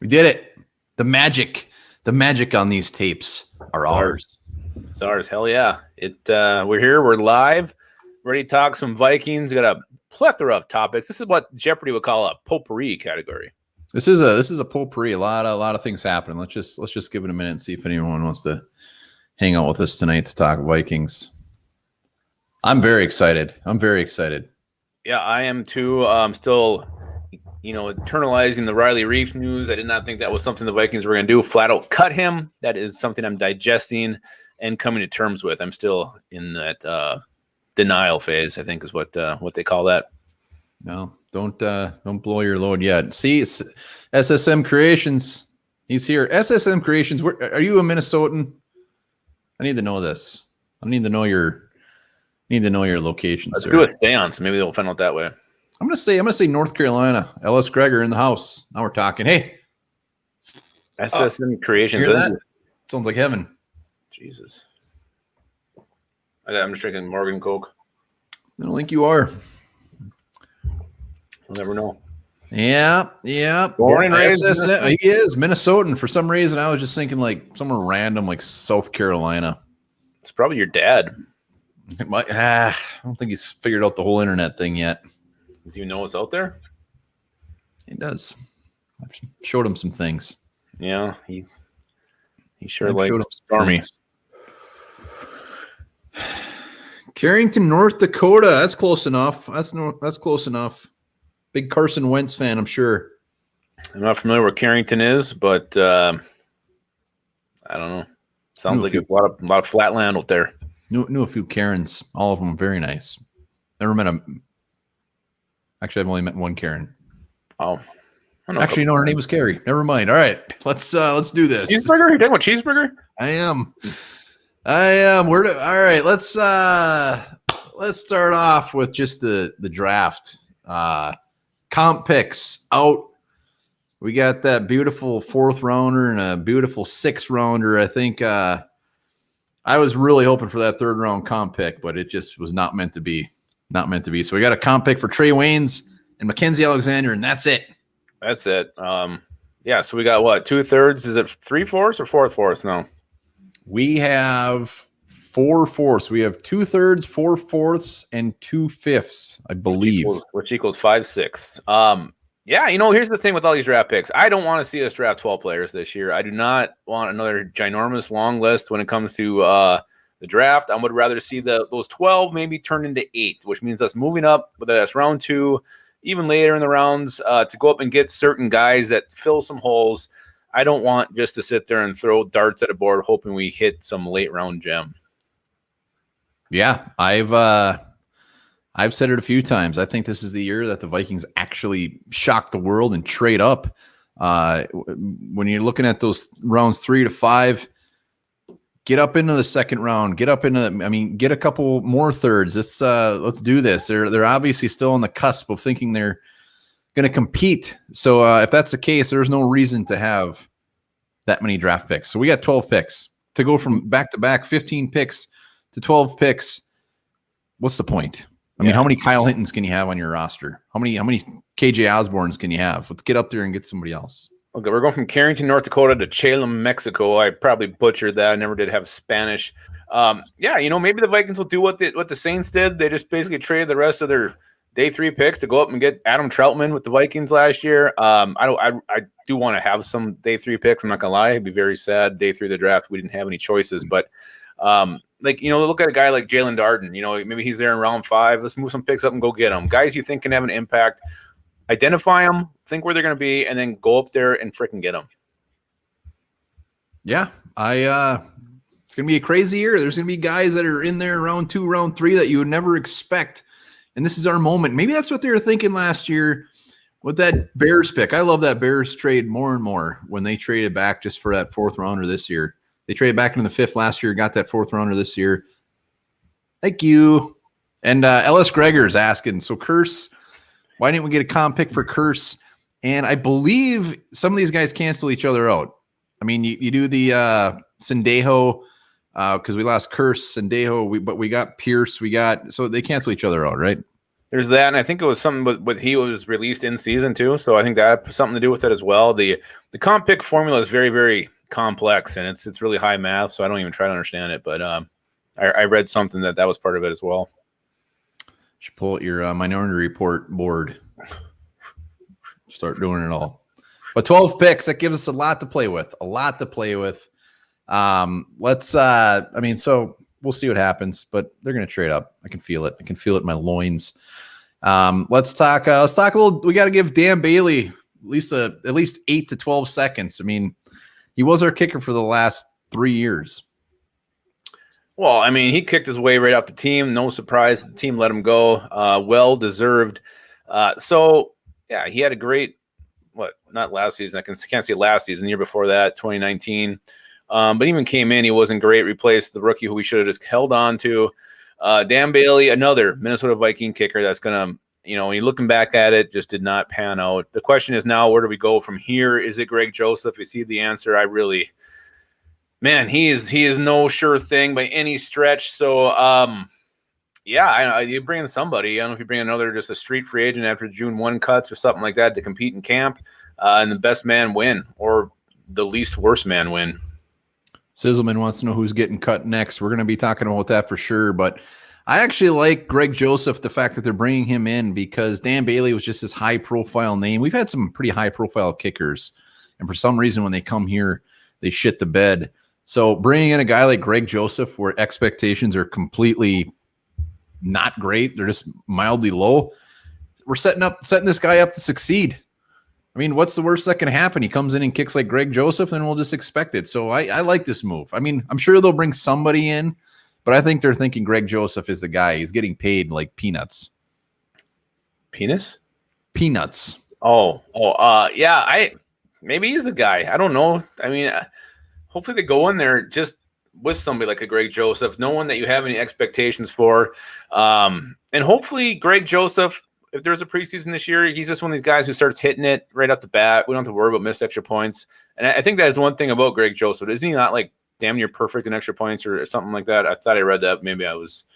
We did it. The magic on these tapes are ours. It's ours. Hell yeah. We're here. We're live. Ready to talk some Vikings. We got a plethora of topics. This is what Jeopardy would call a potpourri category. This is a potpourri. A lot of things happening. Let's just give it a minute and see if anyone wants to hang out with us tonight to talk Vikings. I'm very excited. Yeah, I am too. I'm still, internalizing the Riley Reef news. I did not think that was something the Vikings were going to do. Flat out cut him. That is something I'm digesting and coming to terms with. I'm still in that denial phase, I think is what they call that. No, don't blow your load yet. See, SSM Creations, he's here. SSM Creations, are you a Minnesotan? I need to know this. I need to know your location. Let's do a seance. Maybe they'll find out that way. I'm gonna say North Carolina. Ellis Gregor in the house. Now we're talking. Hey, SSM Creations. Hear that? Sounds like heaven. Jesus. I'm just drinking Morgan Coke. I don't think you are. You'll never know. Yeah. Born and raised. He is Minnesotan. For some reason, I was just thinking like somewhere random, like South Carolina. It's probably your dad. I don't think he's figured out the whole internet thing yet. Does he know what's out there? He does. I've showed him some things. Yeah, he sure likes stormy. Carrington, North Dakota. That's close enough. That's close enough. Big Carson Wentz fan, I'm sure. I'm not familiar where Carrington is, but I don't know. Sounds like a lot of flat land out there. Knew a few Karens. All of them very nice. Never met them. Actually, I've only met one Karen. Oh, actually, no, her name was Carrie. Never mind. All right, let's do this. Cheeseburger? You talking about cheeseburger? I am. All right. Let's start off with just the draft. Comp picks out. We got that beautiful 4th rounder and a beautiful 6th rounder. I think I was really hoping for that 3rd round comp pick, but it just was not meant to be. So we got a comp pick for Trey Waynes and Mackenzie Alexander, and that's it. That's it. Yeah. So we got what? 2/3? Is it 3/4 or 4/4 now? We have 4/4. We have 2/3, 4/4, and 2/5, I believe, which equals 5/6. Yeah, here's the thing with all these draft picks. I don't want to see us draft 12 players this year. I do not want another ginormous long list when it comes to the draft. I would rather see those 12 maybe turn into 8, which means us moving up, whether that's round 2, even later in the rounds, to go up and get certain guys that fill some holes. I don't want just to sit there and throw darts at a board hoping we hit some late round gem. Yeah, I've said it a few times. I think this is the year that the Vikings actually shock the world and trade up. When you're looking at those rounds 3 to 5, get up into the 2nd round. Get a couple more thirds. Let's do this. They're obviously still on the cusp of thinking they're going to compete. So if that's the case, there's no reason to have that many draft picks. So we got 12 picks to go from back-to-back 15 picks to 12 picks. What's the point? I mean, how many Kyle Hintons can you have on your roster? How many KJ Osbornes can you have? Let's get up there and get somebody else. Okay, we're going from Carrington, North Dakota to Chalem, Mexico. I probably butchered that. I never did have Spanish. Maybe the Vikings will do what the Saints did. They just basically traded the rest of their day 3 picks to go up and get Adam Troutman with the Vikings last year. I do want to have some day 3 picks. I'm not gonna lie, it'd be very sad. Day 3 of the draft, we didn't have any choices, but look at a guy like Jalen Darden. Maybe he's there in round 5. Let's move some picks up and go get him. Guys you think can have an impact. Identify them, think where they're going to be, and then go up there and freaking get them. Yeah, it's going to be a crazy year. There's going to be guys that are in there round 2, round 3 that you would never expect. And this is our moment. Maybe that's what they were thinking last year with that Bears pick. I love that Bears trade more and more when they traded back just for that 4th rounder this year. They traded back into the 5th last year, got that 4th rounder this year. Thank you. And Ellis Gregor is asking, so Curse, why didn't we get a comp pick for Curse? And I believe some of these guys cancel each other out. I mean, you do the Sendejo because we lost Curse, Sendejo, but we got Pierce. So they cancel each other out, right? There's that, and I think it was something with he was released in season too, so I think that had something to do with it as well. The comp pick formula is very, very complex, and it's really high math, so I don't even try to understand it. But I read something that was part of it as well. Should pull out your Minority Report board. Start doing it all. But 12 picks, that gives us a lot to play with. So we'll see what happens, but they're going to trade up. I can feel it. I can feel it in my loins. Let's talk a little. We got to give Dan Bailey at least 8 to 12 seconds. I mean, he was our kicker for the last 3 years. Well, I mean, he kicked his way right out the team. No surprise, the team let him go. Well deserved. So yeah, he had a great. Not last season. I can't say last season. The year before that, 2019. But even came in, he wasn't great. Replaced the rookie who we should have just held on to. Dan Bailey, another Minnesota Viking kicker that's going to, when you're looking back at it, just did not pan out. The question is now, where do we go from here? Is it Greg Joseph? Is he the answer? He is no sure thing by any stretch. So, you bring in somebody. I don't know if you bring another, just a street free agent after June 1 cuts or something like that to compete in camp, and the best man win or the least worst man win. Sizzleman wants to know who's getting cut next. We're going to be talking about that for sure. But I actually like Greg Joseph, the fact that they're bringing him in, because Dan Bailey was just this high-profile name. We've had some pretty high-profile kickers, and for some reason when they come here, they shit the bed. So bringing in a guy like Greg Joseph where expectations are completely not great, they're just mildly low, we're setting this guy up to succeed. I mean, what's the worst that can happen? He comes in and kicks like Greg Joseph, and we'll just expect it. So I like this move. I mean, I'm sure they'll bring somebody in, but I think they're thinking Greg Joseph is the guy. He's getting paid like peanuts. Penis? Peanuts. Maybe he's the guy. I don't know. I mean, hopefully they go in there just with somebody like a Greg Joseph, no one that you have any expectations for. And hopefully Greg Joseph, if there's a preseason this year, he's just one of these guys who starts hitting it right off the bat. We don't have to worry about missed extra points. And I think that is one thing about Greg Joseph. Isn't he not like damn near perfect in extra points or something like that? I thought I read that. Maybe I was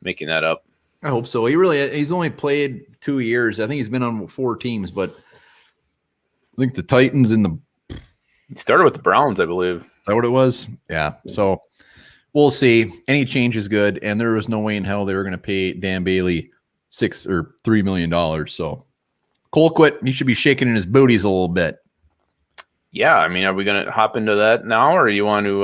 making that up. I hope so. He's only played 2 years. I think he's been on 4 teams, but I think the Titans and he started with the Browns, I believe. Is that what it was? Yeah. So we'll see. Any change is good. And there was no way in hell they were going to pay Dan Bailey $6 or $3 million. So Colquitt, he should be shaking in his booties a little bit. Yeah, I mean, are we going to hop into that now, or you want to?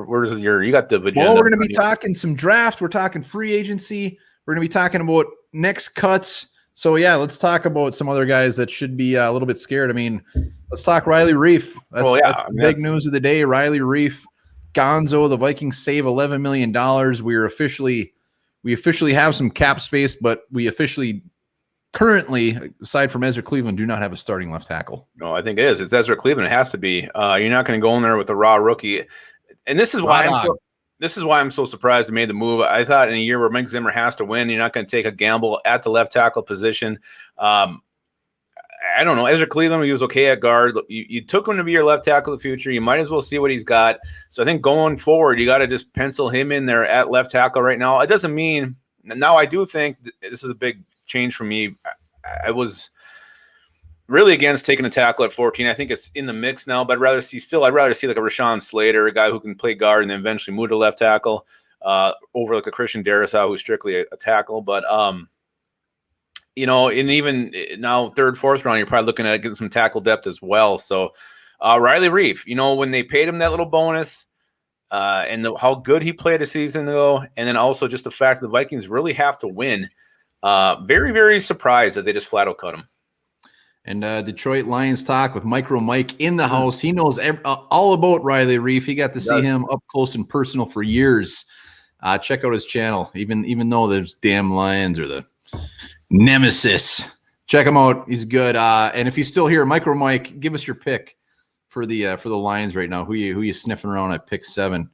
Where's you got the agenda? Well, we're going to be talking some draft. We're talking free agency. We're going to be talking about next cuts. So yeah, let's talk about some other guys that should be a little bit scared. I mean, let's talk Riley Reef. That's the big news of the day. Riley Reef, Gonzo. The Vikings save $11 million. We officially have some cap space, but we officially currently, aside from Ezra Cleveland, do not have a starting left tackle. No, I think it is. It's Ezra Cleveland. It has to be. You're not going to go in there with a raw rookie. And this is why I'm so surprised they made the move. I thought in a year where Mike Zimmer has to win, you're not going to take a gamble at the left tackle position. I don't know. Ezra Cleveland, he was okay at guard. You took him to be your left tackle of the future. You might as well see what he's got. So I think going forward, you got to just pencil him in there at left tackle right now. It doesn't mean – now I do think this is a big change for me. I was really against taking a tackle at 14. I think it's in the mix now, but I'd rather see like a Rashawn Slater, a guy who can play guard and then eventually move to left tackle over like a Christian Darrisaw who's strictly a tackle. But and even now, 3rd, 4th round, you're probably looking at getting some tackle depth as well. So Riley Reef, when they paid him that little bonus and how good he played a season ago, and then also just the fact that the Vikings really have to win, very, very surprised that they just flat out cut him. And Detroit Lions talk with Micro Mike in the house. He knows all about Riley Reef. He got to see him up close and personal for years. Check out his channel, even though there's damn Lions or the nemesis. Check him out. He's good. And if he's still here, Micro Mike, give us your pick for the Lions right now. Who you sniffing around at pick 7?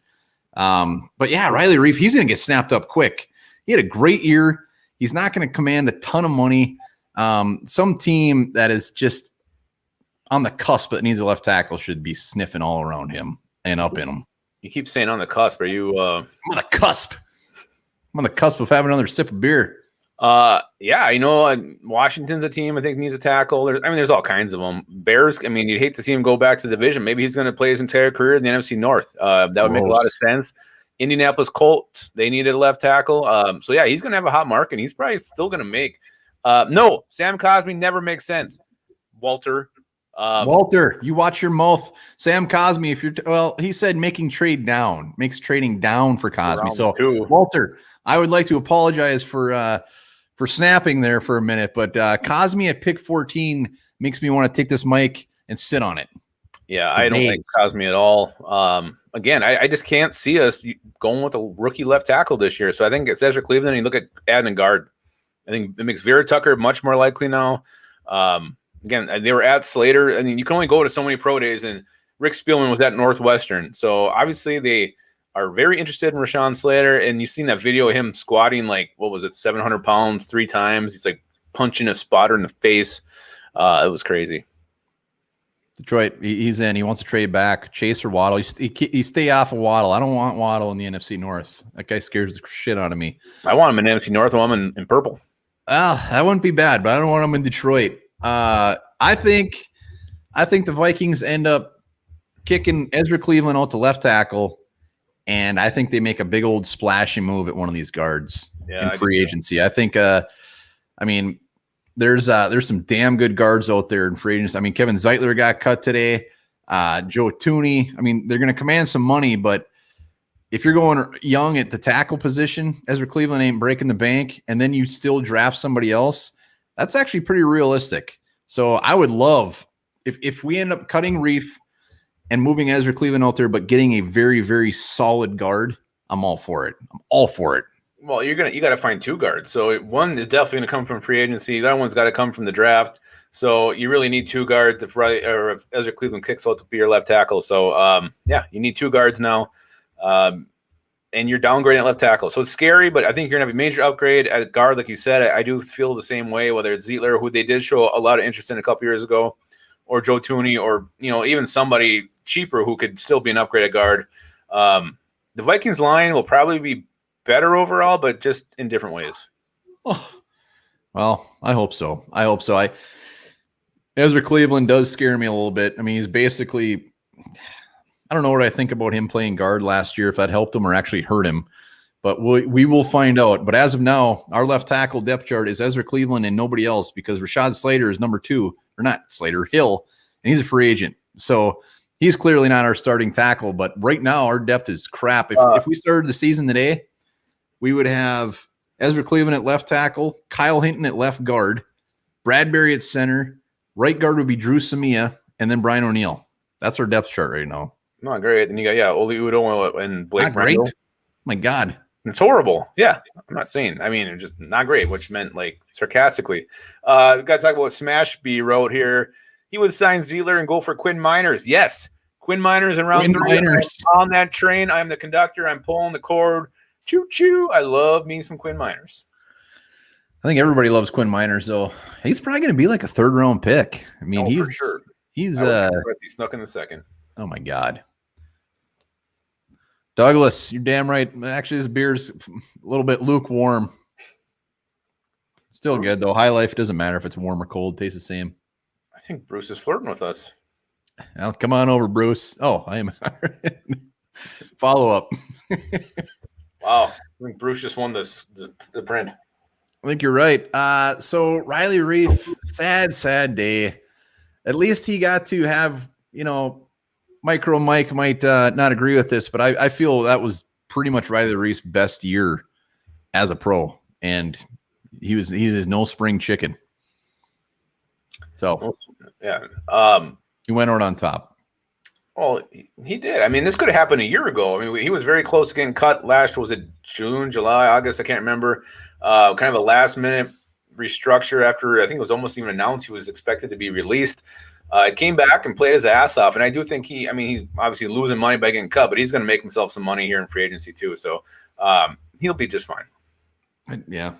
But yeah, Riley Reef, he's going to get snapped up quick. He had a great year. He's not going to command a ton of money. Some team that is just on the cusp that needs a left tackle should be sniffing all around him and up in him. You keep saying on the cusp. Are you? I'm on the cusp. I'm on the cusp of having another sip of beer. Yeah, Washington's a team I think needs a tackle. There's all kinds of them. Bears, you'd hate to see him go back to the division. Maybe he's going to play his entire career in the NFC North. That would make a lot of sense. Indianapolis Colts, they needed a left tackle. So yeah, he's going to have a hot market. He's probably still going to make. No, Sam Cosmi never makes sense. Walter, you watch your mouth. Sam Cosmi, he said makes trading down for Cosmi. So Walter, I would like to apologize for snapping there for a minute, but Cosmi at pick 14 makes me want to take this mic and sit on it. Yeah, I don't like Cosmi at all. Again, I just can't see us going with a rookie left tackle this year. So I think it's Ezra Cleveland. And you look at adding a guard. I think it makes Vera Tucker much more likely now. Again, they were at Slater. You can only go to so many pro days, and Rick Spielman was at Northwestern. So obviously they are very interested in Rashawn Slater. And you've seen that video of him squatting 700 pounds 3 times. He's punching a spotter in the face. It was crazy. Detroit, he's in. He wants to trade back. Chase or Waddle. He stay off of Waddle. I don't want Waddle in the NFC North. That guy scares the shit out of me. I want him in NFC North. I want him in purple. That wouldn't be bad, but I don't want him in Detroit. I think the Vikings end up kicking Ezra Cleveland out to left tackle, and I think they make a big old splashy move at one of these guards in free agency. I think, there's some damn good guards out there in free agency. Kevin Zeitler got cut today. Joe Thuney. They're going to command some money, but if you're going young at the tackle position, Ezra Cleveland ain't breaking the bank, and then you still draft somebody else, that's actually pretty realistic. So I would love if we end up cutting Reef and moving Ezra Cleveland out there, but getting a very, very solid guard. I'm all for it. Well, you got to find 2 guards. So one is definitely going to come from free agency. The other one's got to come from the draft. So you really need 2 guards if Ezra Cleveland kicks out to be your left tackle. So you need 2 guards now, and you're downgrading at left tackle. So it's scary, but I think you're gonna have a major upgrade at guard, like you said. I do feel the same way. Whether it's Zeitler, who they did show a lot of interest in a couple years ago, or Joe Thuney, or even somebody cheaper who could still be an upgrade at guard. The Vikings line will probably be better overall, but just in different ways. Oh, well, I hope so. Ezra Cleveland does scare me a little bit. He's basically, I don't know what I think about him playing guard last year, if that helped him or actually hurt him, but we will find out. But as of now, our left tackle depth chart is Ezra Cleveland and nobody else, because Rashad Slater is number 2, or not Slater, Hill, and he's a free agent. So he's clearly not our starting tackle, but right now our depth is crap. If we started the season today, we would have Ezra Cleveland at left tackle, Kyle Hinton at left guard, Bradbury at center, right guard would be Drew Samia, and then Brian O'Neill. That's our depth chart right now. Not great. And you got Oli Udoh and Blake Not great. My God. It's horrible. Yeah. I'm not saying. It's just not great, which meant sarcastically. We got to talk about what Smash B wrote here. He would sign Zeitler and go for Quinn Miners. Yes. Quinn Miners in round 3. On that train. I'm the conductor. I'm pulling the cord. Choo choo. I love me some Quinn Miners. I think everybody loves Quinn Miners, though. He's probably going to be like a 3rd round pick. He's for sure. He snuck in the 2nd. Oh my God. Douglas, you're damn right. Actually, this beer's a little bit lukewarm. Still good, though. High Life, doesn't matter if it's warm or cold. Tastes the same. I think Bruce is flirting with us. Well, come on over, Bruce. Oh, I am. Follow up. Wow. I think Bruce just won the print. I think you're right. So Riley Reef, sad day. At least he got to have, Micro Mike might not agree with this, but I feel that was pretty much Riley Reef's best year as a pro, and he's no spring chicken. So yeah, he went out on top. Well, he did. This could have happened a year ago. He was very close to getting cut last. Was it June, July, August? I can't remember. Kind of a last minute restructure after I think it was almost even announced he was expected to be released. Came back and played his ass off, and I do think he's obviously losing money by getting cut, but he's going to make himself some money here in free agency too. So he'll be just fine. Yeah,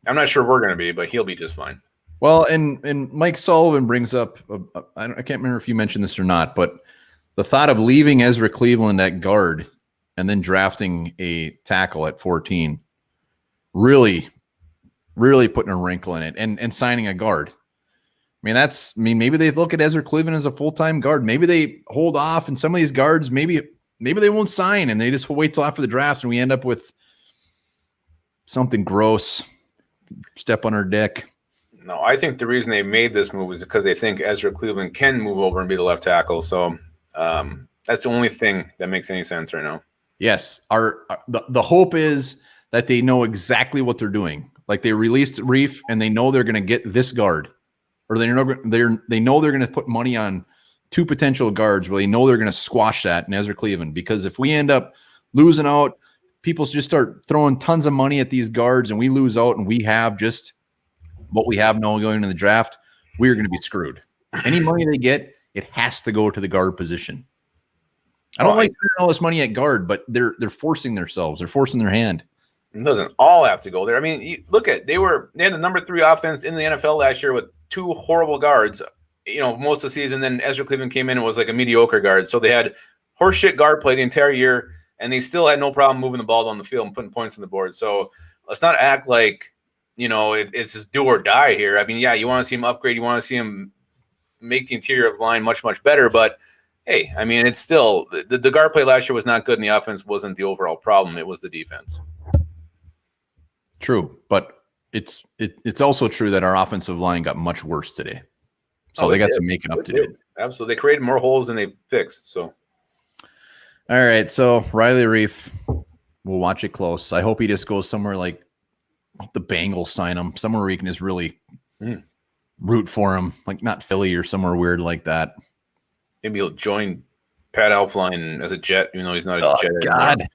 I'm not sure we're going to be, but he'll be just fine. Well, and Mike Sullivan brings up, I can't remember if you mentioned this or not, but the thought of leaving Ezra Cleveland at guard and then drafting a tackle at 14 really really putting a wrinkle in it and signing a guard. I mean, maybe they look at Ezra Cleveland as a full-time guard. Maybe they hold off, and some of these guards, maybe they won't sign, and they just will wait till after the draft, and we end up with something gross. Step on our dick. No, I think the reason they made this move is because they think Ezra Cleveland can move over and be the left tackle. So that's the only thing that makes any sense right now. Yes, the hope is that they know exactly what they're doing. Like they released Reef, and they know they're going to get this guard. Or they know they're going to put money on 2 potential guards where they know they're going to squash that in Ezra Cleveland. Because if we end up losing out, people just start throwing tons of money at these guards and we lose out and we have just what we have now going into the draft, we're going to be screwed. Any money they get, it has to go to the guard position. I don't like spending all this money at guard, but they're forcing themselves. They're forcing their hand. It doesn't all have to go there. I mean, look at they had the number 3 offense in the NFL last year with 2 horrible guards, most of the season. Then Ezra Cleveland came in and was like a mediocre guard. So they had horseshit guard play the entire year, and they still had no problem moving the ball down the field and putting points on the board. So let's not act like, it's just do or die here. I mean, yeah, you want to see him upgrade. You want to see him make the interior of the line much, much better. But, hey, I mean, it's still the guard play last year was not good, and the offense wasn't the overall problem. It was the defense. True, but it's also true that our offensive line got much worse today. So they got some making up to do. Absolutely. They created more holes than they fixed. So, all right. So Riley Reef, we'll watch it close. I hope he just goes somewhere like the Bengals sign him, somewhere where he can just really root for him, like not Philly or somewhere weird like that. Maybe he'll join Pat Elflein as a Jet, even though he's not a Jet. God. Anymore.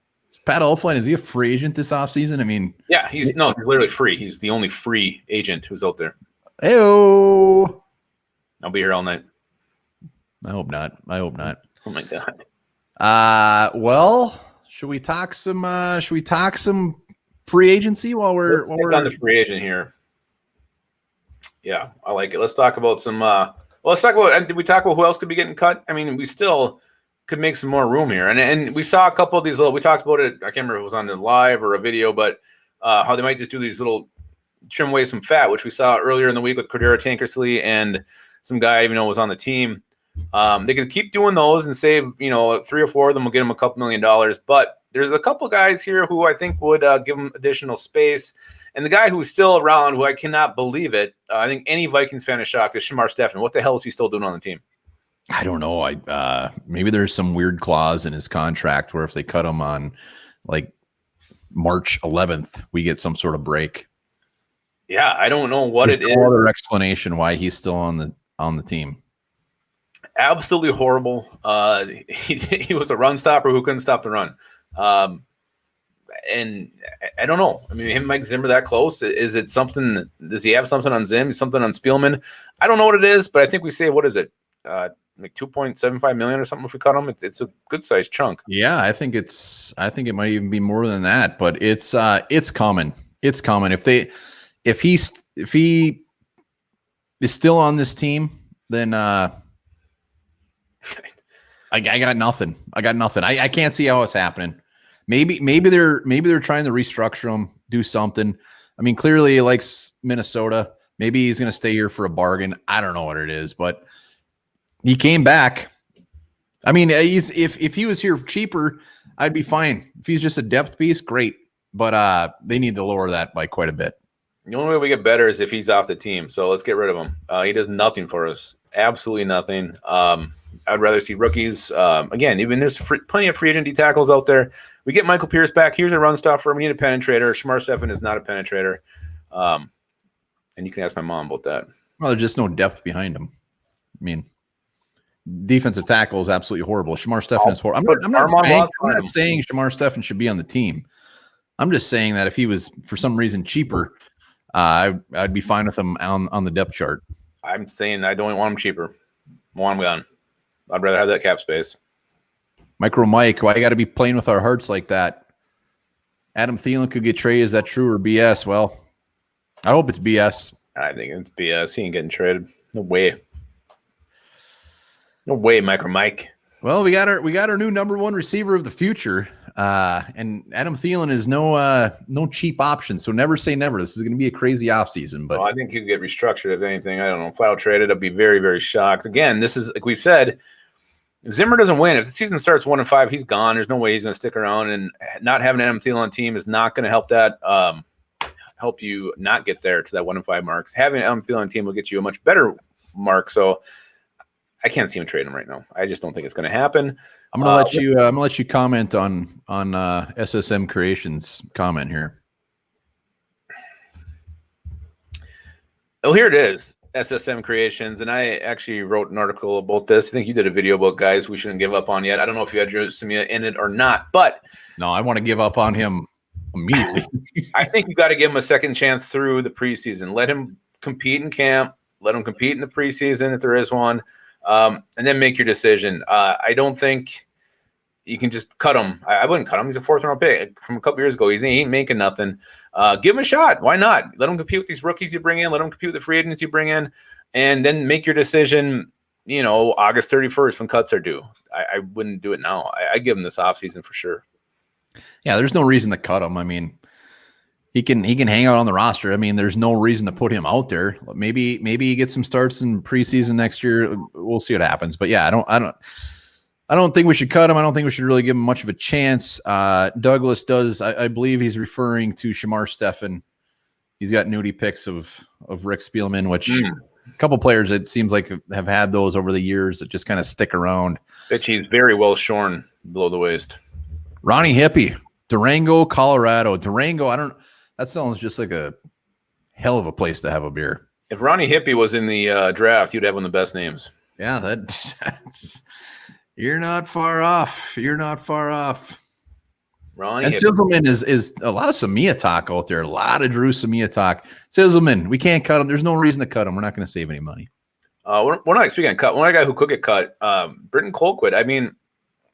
Pat Elflein, is he a free agent this offseason? I mean, yeah, he's literally free. He's the only free agent who's out there. Heyo. I'll be here all night. I hope not. Oh my God. Well, should we talk some free agency while we're on the free agent here? Yeah, I like it. Let's talk about some. Let's talk about. Did we talk about who else could be getting cut? I mean, we still could make some more room here. And we saw a couple of these we talked about it. I can't remember if it was on the live or a video, but how they might just do these little trim away some fat, which we saw earlier in the week with Cordero Tankersley and some guy even though was on the team. They could keep doing those and save, 3 or 4 of them will get them a couple $1 million. But there's a couple guys here who I think would give them additional space. And the guy who's still around, who I cannot believe it, I think any Vikings fan is shocked, is Shimar Stefan. What the hell is he still doing on the team? I don't know. Maybe there's some weird clause in his contract where if they cut him on like March 11th, we get some sort of break. Yeah, I don't know what there's it is. No other explanation why he's still on the team. Absolutely horrible. He was a run stopper who couldn't stop the run. And I don't know. I mean, him and Mike Zimmer that close. Is it something? Does he have something on Zim? Something on Spielman? I don't know what it is, but I think we say, what is it? Like $2.75 million or something if we cut him. It's a good sized chunk. Yeah, I think it might even be more than that, but it's coming. It's coming. If he is still on this team, then I got nothing. I can't see how it's happening. Maybe they're trying to restructure him, do something. I mean, clearly he likes Minnesota. Maybe he's going to stay here for a bargain. I don't know what it is, but he came back. I mean, if he was here cheaper, I'd be fine. If he's just a depth piece, great. But they need to lower that by quite a bit. The only way we get better is if he's off the team. So let's get rid of him. He does nothing for us. Absolutely nothing. I'd rather see rookies. Again, even there's plenty of free agent D tackles out there. We get Michael Pierce back. Here's a run stopper. We need a penetrator. Shimar Stefan is not a penetrator. And you can ask my mom about that. Well, there's just no depth behind him. I mean, defensive tackle is absolutely horrible. Shimar Stefan is horrible. I'm not saying Shimar Stefan should be on the team. I'm just saying that if he was for some reason cheaper, I'd be fine with him on the depth chart. I'm saying I don't want him cheaper. I want him gone. I'd rather have that cap space. Micro Mike, why you got to be playing with our hearts like that? Adam Thielen could get traded. Is that true or BS? Well, I hope it's BS. I think it's BS. He ain't getting traded. No way. No way, Micro Mike. Well, we got our new number 1 receiver of the future. And Adam Thielen is no cheap option. So never say never. This is going to be a crazy offseason. But I think he could get restructured if anything. I don't know. Flat out traded. I'd be very, very shocked. Again, this is like we said. If Zimmer doesn't win, if the season starts 1-5, he's gone. There's no way he's going to stick around. And not having Adam Thielen on team is not going to help that. Help you not get there to that 1-5 mark. Having Adam Thielen on team will get you a much better mark. So I can't see him trading him right now. I just don't think it's going to happen. I'm gonna let you comment on SSM Creations comment here. Oh, here it is, SSM Creations, and I actually wrote an article about this. I think you did a video about guys we shouldn't give up on yet. I don't know if you had Drew Samia in it or not, but no, I want to give up on him immediately. I think you got to give him a second chance through the preseason. Let him compete in camp. Let him compete in the preseason if there is one. And then make your decision. I don't think you can just cut him. I wouldn't cut him. He's a 4th-round pick from a couple years ago. He ain't making nothing. Give him a shot. Why not? Let him compete with these rookies you bring in. Let him compete with the free agents you bring in. And then make your decision, August 31st when cuts are due. I wouldn't do it now. I give him this offseason for sure. Yeah, there's no reason to cut him. I mean, he can hang out on the roster. I mean, there's no reason to put him out there. Maybe he gets some starts in preseason next year. We'll see what happens. But yeah, I don't think we should cut him. I don't think we should really give him much of a chance. Douglas does. I believe he's referring to Shimar Stefan. He's got nudie pics of Rick Spielman, which a couple players it seems like have had those over the years that just kind of stick around. Bet he's very well shorn below the waist. Ronnie Hippie, Durango, Colorado. Durango, that sounds just like a hell of a place to have a beer. If Ronnie Hippie was in the draft, you'd have one of the best names. Yeah, that's you're not far off. You're not far off. Ronnie and Sizzleman is a lot of Samia talk out there. A lot of Drew Samia talk. Sizzleman, we can't cut him. There's no reason to cut him. We're not going to save any money. We're not speaking of cut. One guy who could get cut, Britton Colquitt. I mean,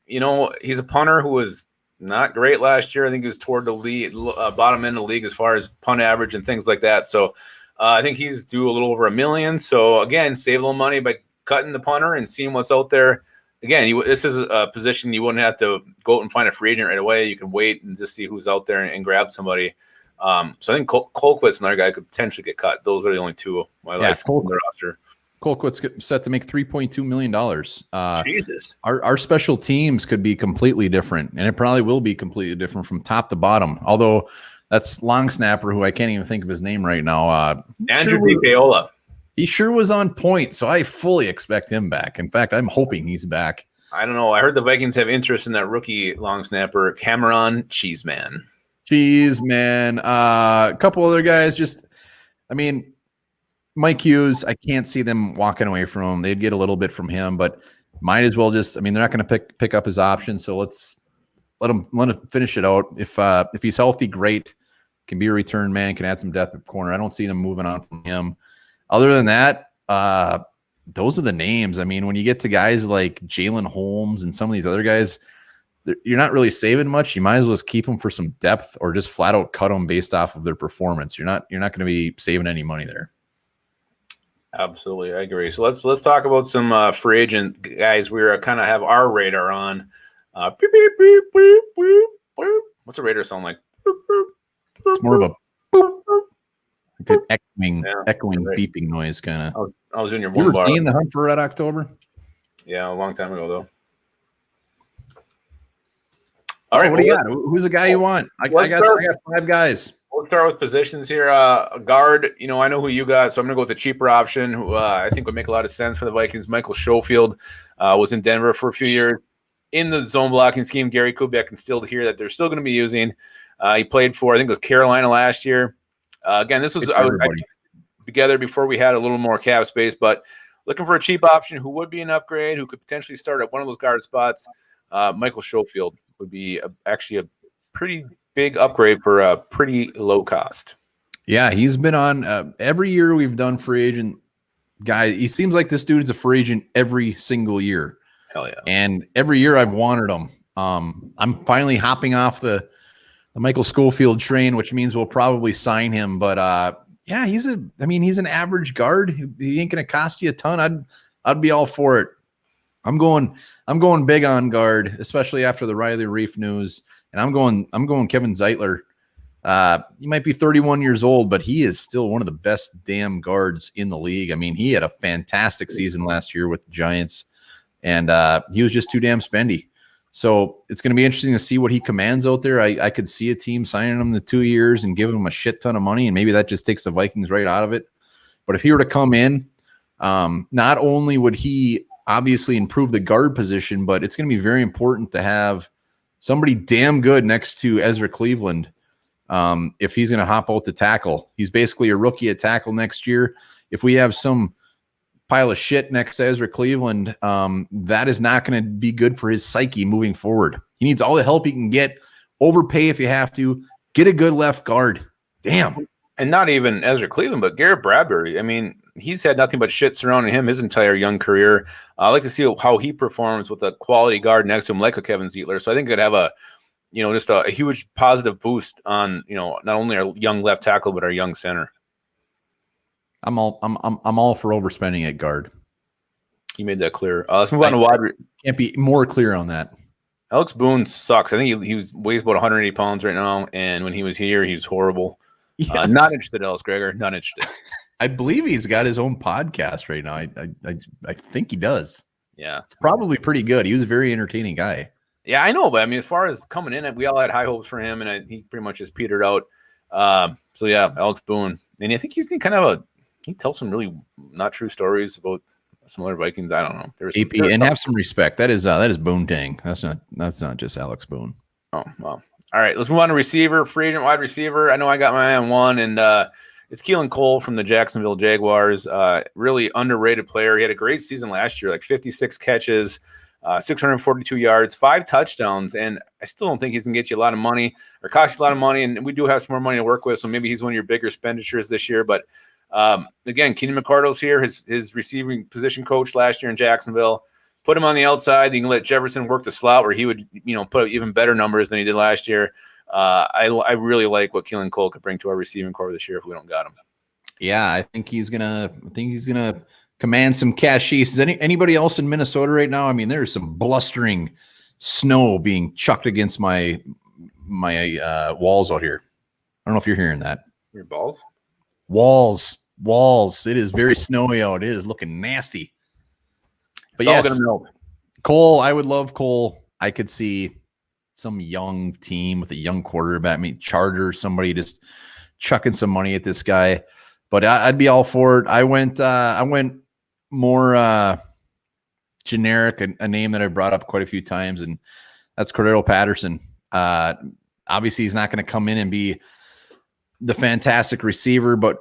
he's a punter who was not great last year. I think he was toward the lead, bottom end of the league as far as punt average and things like that. So I think he's due a little over $1 million. So again, save a little money by cutting the punter and seeing what's out there. Again, this is a position you wouldn't have to go out and find a free agent right away. You can wait and just see who's out there and grab somebody. So I think Colquitt's another guy who could potentially get cut. Those are the only two I like on the roster. Colquitt's set to make $3.2 million. Jesus. Our special teams could be completely different, and it probably will be completely different from top to bottom. Although that's long snapper who I can't even think of his name right now. Andrew DiPaola. He sure was on point, so I fully expect him back. In fact, I'm hoping he's back. I don't know. I heard the Vikings have interest in that rookie long snapper, Cameron Cheeseman. A couple other guys Mike Hughes, I can't see them walking away from him. They'd get a little bit from him, but might as well they're not going to pick up his option. So let's let him finish it out. If he's healthy, great. Can be a return man, can add some depth at corner. I don't see them moving on from him. Other than that, those are the names. I mean, when you get to guys like Jalen Holmes and some of these other guys, you're not really saving much. You might as well just keep them for some depth or just flat out cut them based off of their performance. You're not going to be saving any money there. Absolutely, I agree. So let's talk about some free agent guys we kind of have our radar on. Beep, beep, beep, beep, beep, beep. What's a radar sound like? It's more of a boop, like an echoing right. beeping noise kind of. I was in your You one were bar. seeing the Hunt for Red October? Yeah, a long time ago though. All right, what do you got? Who's the guy you want? I got 5 guys. We'll start with positions here. Guard, I know who you got, so I'm going to go with the cheaper option, who I think would make a lot of sense for the Vikings. Michael Schofield was in Denver for a few years in the zone blocking scheme. Gary Kubiak instilled here that they're still going to be using. He played for, I think it was Carolina last year. Again, this was I together before we had a little more cap space, but looking for a cheap option who would be an upgrade, who could potentially start at one of those guard spots. Michael Schofield would be actually a pretty big upgrade for a pretty low cost. Yeah, he's been on every year we've done free agent guy. He seems like this dude is a free agent every single year. Hell yeah. And every year I've wanted him. I'm finally hopping off the Michael Schofield train, which means we'll probably sign him. But yeah, he's an average guard. He ain't gonna cost you a ton. I'd be all for it. I'm going big on guard, especially after the Riley Reef news. And I'm going Kevin Zeitler. He might be 31 years old, but he is still one of the best damn guards in the league. I mean, he had a fantastic season last year with the Giants, and he was just too damn spendy. So it's going to be interesting to see what he commands out there. I could see a team signing him to 2 years and giving him a shit ton of money, and maybe that just takes the Vikings right out of it. But if he were to come in, not only would he obviously improve the guard position, but it's going to be very important to have somebody damn good next to Ezra Cleveland if he's going to hop out to tackle. He's basically a rookie at tackle next year. If we have some pile of shit next to Ezra Cleveland, that is not going to be good for his psyche moving forward. He needs all the help he can get. Overpay if you have to. Get a good left guard. Damn. And not even Ezra Cleveland, but Garrett Bradbury. I mean, he's had nothing but shit surrounding him his entire young career. I like to see how he performs with a quality guard next to him, like a Kevin Zeitler. So I think it could have a, just a huge positive boost on, not only our young left tackle, but our young center. I'm all for overspending at guard. You made that clear. Let's move on to wide. Can't be more clear on that. Alex Boone sucks. I think he weighs about 180 pounds right now, and when he was here, he was horrible. Yeah. Not interested, Ellis Gregor. Not interested. I believe he's got his own podcast right now. I think he does. Yeah, it's probably pretty good. He was a very entertaining guy. Yeah, I know, but I mean, as far as coming in, we all had high hopes for him, and he pretty much just petered out. So yeah, Alex Boone, and I think he's kind of he tells some really not true stories about some other Vikings. I don't know. AP, and have some respect. That is Boone Tang. That's not just Alex Boone. Oh well. All right, let's move on to receiver, free agent wide receiver. I know I got my eye on one, and it's Keelan Cole from the Jacksonville Jaguars. Really underrated player. He had a great season last year, like 56 catches, 642 yards, 5 touchdowns, and I still don't think he's going to get you a lot of money or cost you a lot of money, and we do have some more money to work with, so maybe he's one of your bigger expenditures this year. But, again, Keenan McCardle's here, his receiving position coach last year in Jacksonville. Put him on the outside. You can let Jefferson work the slot where he would, put up even better numbers than he did last year. I really like what Keelan Cole could bring to our receiving core this year if we don't got him. Yeah, I think he's gonna command some cashish. Is anybody else in Minnesota right now? I mean, there's some blustering snow being chucked against my walls out here. I don't know if you're hearing that. Your balls? Walls. It is very snowy out. It is looking nasty. But yes, all gonna melt. Cole, I would love Cole. I could see some young team with a young quarterback, Chargers, somebody just chucking some money at this guy. But I'd be all for it. I went more generic, a name that I brought up quite a few times, and that's Cordero Patterson. Obviously, he's not going to come in and be the fantastic receiver, but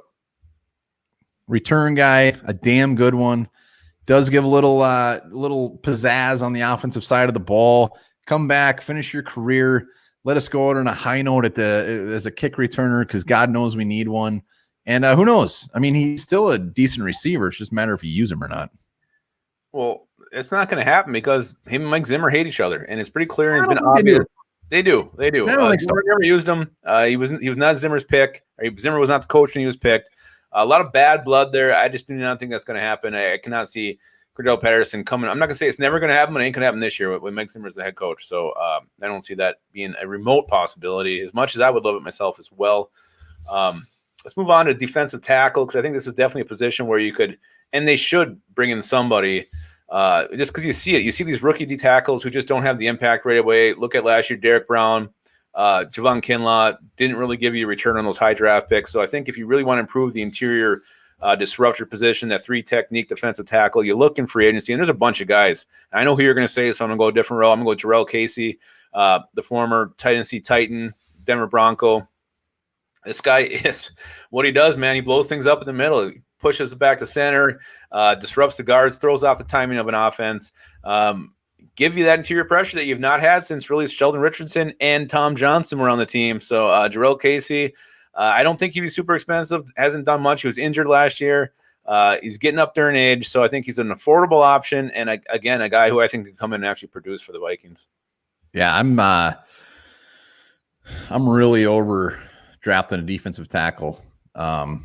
return guy, a damn good one. Does give a little pizzazz on the offensive side of the ball. Come back, finish your career. Let us go out on a high note as a kick returner, because God knows we need one. And who knows? I mean, he's still a decent receiver. It's just a matter if you use him or not. Well, it's not going to happen because him and Mike Zimmer hate each other, and it's pretty clear and it's been obvious. They do. I don't think Zimmer never used him. He was not Zimmer's pick. Zimmer was not the coach when he was picked. A lot of bad blood there. I just do not think that's going to happen. I cannot see Cordero Patterson coming. I'm not going to say it's never going to happen, but it ain't going to happen this year when Mike Zimmer is the head coach. So I don't see that being a remote possibility, as much as I would love it myself as well. Let's move on to defensive tackle, because I think this is definitely a position where you could, and they should bring in somebody just because you see it. You see these rookie D tackles who just don't have the impact right away. Look at last year, Derek Brown. Javon Kinlaw didn't really give you a return on those high draft picks. So I think if you really want to improve the interior disruptor position, that 3-technique defensive tackle, you look in free agency, and there's a bunch of guys. I know who you're going to say, so I'm going to go a different route. I'm going to go Jarrell Casey, the former Tennessee Titan, Denver Bronco. This guy is what he does, man. He blows things up in the middle. He pushes it back to center, disrupts the guards, throws off the timing of an offense. Give you that interior pressure that you've not had since really Sheldon Richardson and Tom Johnson were on the team. So Jarrell Casey, I don't think he'd be super expensive. Hasn't done much. He was injured last year. He's getting up there in age, so I think he's an affordable option. And again, a guy who I think can come in and actually produce for the Vikings. Yeah, I'm really over drafting a defensive tackle or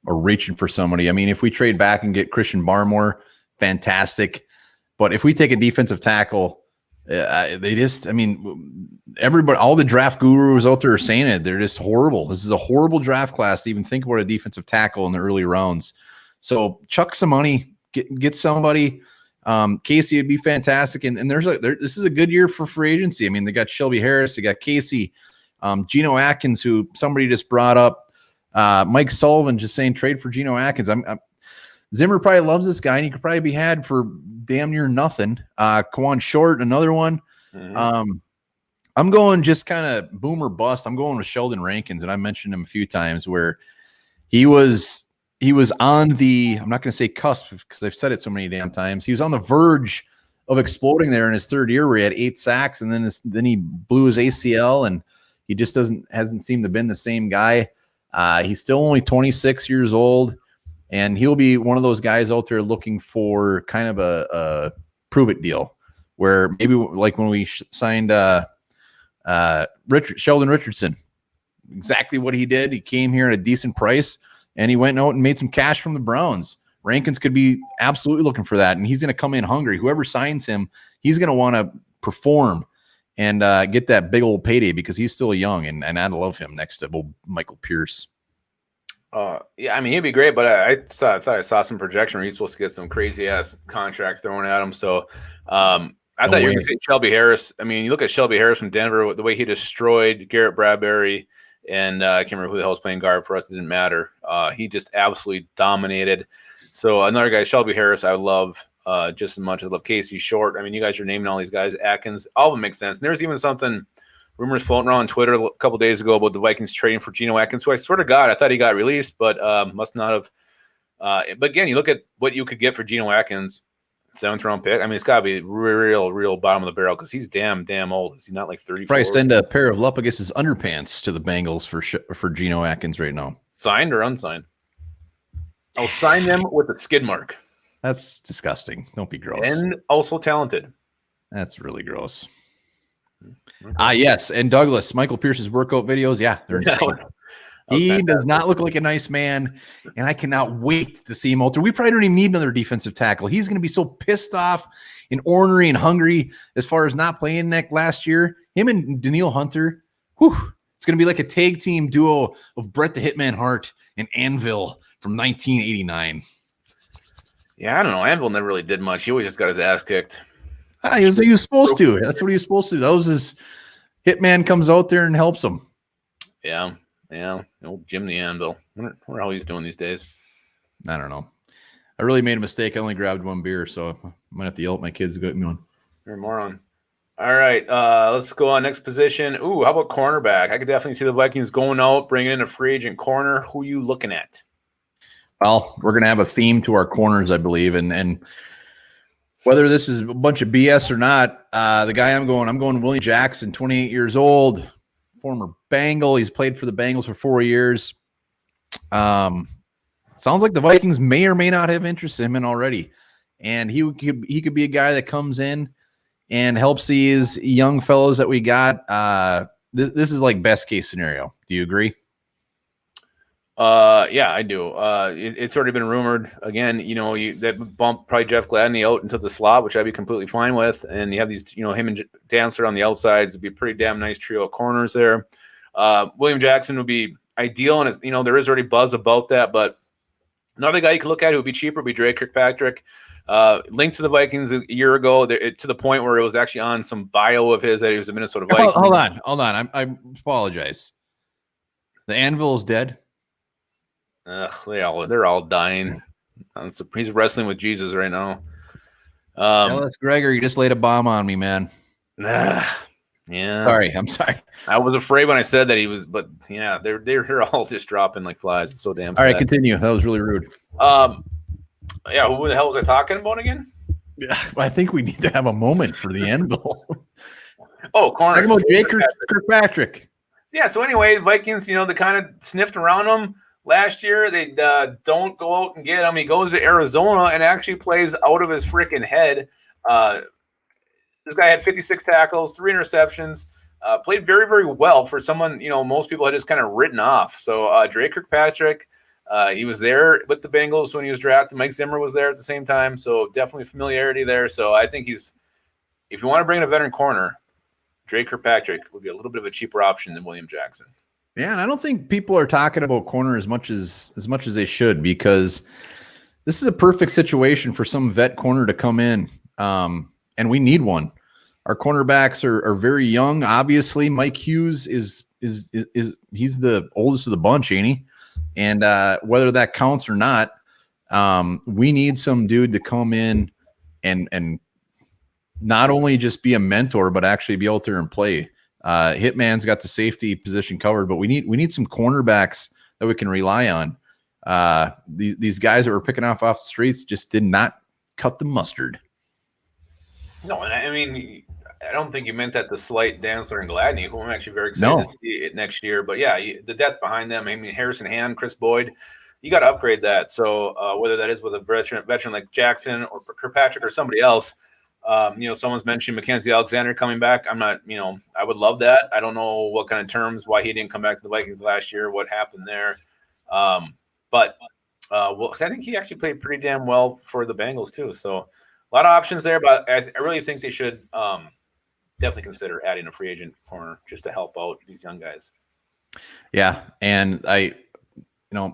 reaching for somebody. I mean, if we trade back and get Christian Barmore, fantastic. But if we take a defensive tackle, They just, I mean, everybody, all the draft gurus out there are saying it. They're just horrible. This is a horrible draft class to even think about a defensive tackle in the early rounds. So chuck some money, get somebody. Casey would be fantastic. And this is a good year for free agency. I mean, they got Shelby Harris, they got Casey, Geno Atkins, who somebody just brought up, Mike Sullivan just saying trade for Geno Atkins. Zimmer probably loves this guy, and he could probably be had for damn near nothing. Kawan Short, another one. Mm-hmm. I'm going just kind of boom or bust. I'm going with Sheldon Rankins, and I mentioned him a few times where he was on the, I'm not going to say cusp because I've said it so many damn times. He was on the verge of exploding there in his third year where he had 8 sacks, and then he blew his ACL, and he just hasn't seemed to have been the same guy. He's still only 26 years old. And he'll be one of those guys out there looking for kind of a prove it deal, where maybe like when we signed Sheldon Richardson, exactly what he did. He came here at a decent price, and he went out and made some cash from the Browns. Rankins could be absolutely looking for that, and he's going to come in hungry. Whoever signs him, he's going to want to perform and get that big old payday because he's still young, and I love him next to old Michael Pierce. Yeah, I mean, he'd be great, but I thought I saw some projection where he's supposed to get some crazy ass contract thrown at him. So I thought you were going to say Shelby Harris. I mean, you look at Shelby Harris from Denver, the way he destroyed Garrett Bradbury, and I can't remember who the hell was playing guard for us. It didn't matter. He just absolutely dominated. So another guy, Shelby Harris, I love just as much as I love Casey Short. I mean, you guys are naming all these guys. Atkins, all of them make sense. And there's even something. Rumors floating around on Twitter a couple days ago about the Vikings trading for Geno Atkins, who I swear to God, I thought he got released, but must not have. But again, you look at what you could get for Geno Atkins, 7th round pick. I mean, it's got to be real bottom of the barrel because he's damn old. Is he not like 34? Probably send a pair of Lupagus's underpants to the Bengals for Geno Atkins right now. Signed or unsigned? I'll sign them with a skid mark. That's disgusting. Don't be gross. And also talented. That's really gross. Yes, and Douglas, Michael Pierce's workout videos, yeah, they're insane. He does not look like a nice man, and I cannot wait to see him out there. We probably don't even need another defensive tackle. He's going to be so pissed off and ornery and hungry as far as not playing last year. Him and Daniil Hunter, it's going to be like a tag team duo of Bret the Hitman Hart and Anvil from 1989. Yeah, I don't know. Anvil never really did much. He always just got his ass kicked. He was supposed to. That's what he was supposed to do. That was his hitman comes out there and helps him. Yeah. Old Jim the Anvil. I wonder how he's doing these days. I don't know. I really made a mistake. I only grabbed one beer, so I might have to yell at my kids to get me one. You're a moron. All right, let's go on next position. Ooh, how about cornerback? I could definitely see the Vikings going out, bringing in a free agent corner. Who are you looking at? Well, we're going to have a theme to our corners, I believe, and whether this is a bunch of BS or not, the guy I'm going William Jackson, 28 years old, former Bengal. He's played for the Bengals for 4 years. Sounds like the Vikings may or may not have interest in him already. And he could be a guy that comes in and helps these young fellows that we got. This is like best case scenario. Do you agree? Yeah, I do. It's already been rumored again, that bump probably Jeff Gladney out into the slot, which I'd be completely fine with. And you have these, him and Dancer on the outsides. It'd be a pretty damn nice trio of corners there. William Jackson would be ideal. And there is already buzz about that, but another guy you could look at who would be cheaper would be Drake Kirkpatrick. Linked to the Vikings a year ago, to the point where it was actually on some bio of his that he was a Minnesota Viking. Hold on. I apologize. The Anvil is dead. They're all dying. He's wrestling with Jesus right now. Ellis Gregory just laid a bomb on me, man. Yeah. I'm sorry. I was afraid when I said that he was, but yeah, they're all just dropping like flies. It's so damn sad. All right, continue. That was really rude. Yeah, who the hell was I talking about again? Yeah, I think we need to have a moment for the Anvil. Corner. Talking about Jake Kirkpatrick. Yeah, so anyway, Vikings, they kind of sniffed around him. Last year, they don't go out and get him. He goes to Arizona and actually plays out of his freaking head. This guy had 56 tackles, 3 interceptions, played very, very well for someone, most people had just kind of written off. So Drake Kirkpatrick, he was there with the Bengals when he was drafted. Mike Zimmer was there at the same time. So definitely familiarity there. So I think he's if you want to bring in a veteran corner, Drake Kirkpatrick would be a little bit of a cheaper option than William Jackson. Yeah, and I don't think people are talking about corner as much as they should, because this is a perfect situation for some vet corner to come in, and we need one. Our cornerbacks are very young. Obviously, Mike Hughes is he's the oldest of the bunch, ain't he? And whether that counts or not, we need some dude to come in and not only just be a mentor, but actually be out there and play. Hitman's got the safety position covered, but we need some cornerbacks that we can rely on. These guys that were picking off the streets just did not cut the mustard. No, and I mean, I don't think you meant that to slight Dantzler and Gladney, who I'm actually very excited to see it next year. But yeah, the depth behind them. I mean, Harrison Hand, Chris Boyd, you got to upgrade that. So whether that is with a veteran like Jackson or Kirkpatrick or somebody else, someone's mentioned Mackenzie Alexander coming back. I'm not, I would love that. I don't know what kind of terms, why he didn't come back to the Vikings last year, what happened there. But I think he actually played pretty damn well for the Bengals too. So a lot of options there, but I really think they should definitely consider adding a free agent corner just to help out these young guys. Yeah, and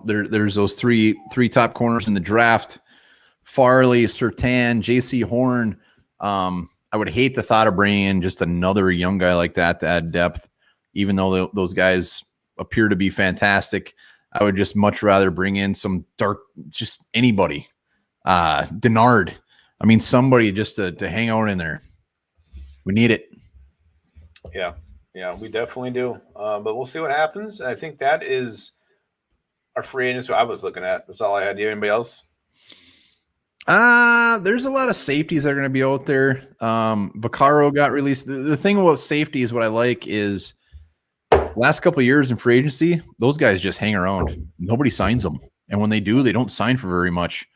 there's those three top corners in the draft: Farley, Surtain, J.C. Horn. I would hate the thought of bringing in just another young guy like that to add depth, even though those guys appear to be fantastic. I would just much rather bring in just anybody. Denard. I mean, somebody just to hang out in there. We need it. Yeah, we definitely do. But we'll see what happens. I think that is our free agents I was looking at. That's all I had. Do you have anybody else? There's a lot of safeties that are going to be out there. Vaccaro got released. The thing about safety is what I like is last couple of years in free agency, those guys just hang around. Nobody signs them. And when they do, they don't sign for very much.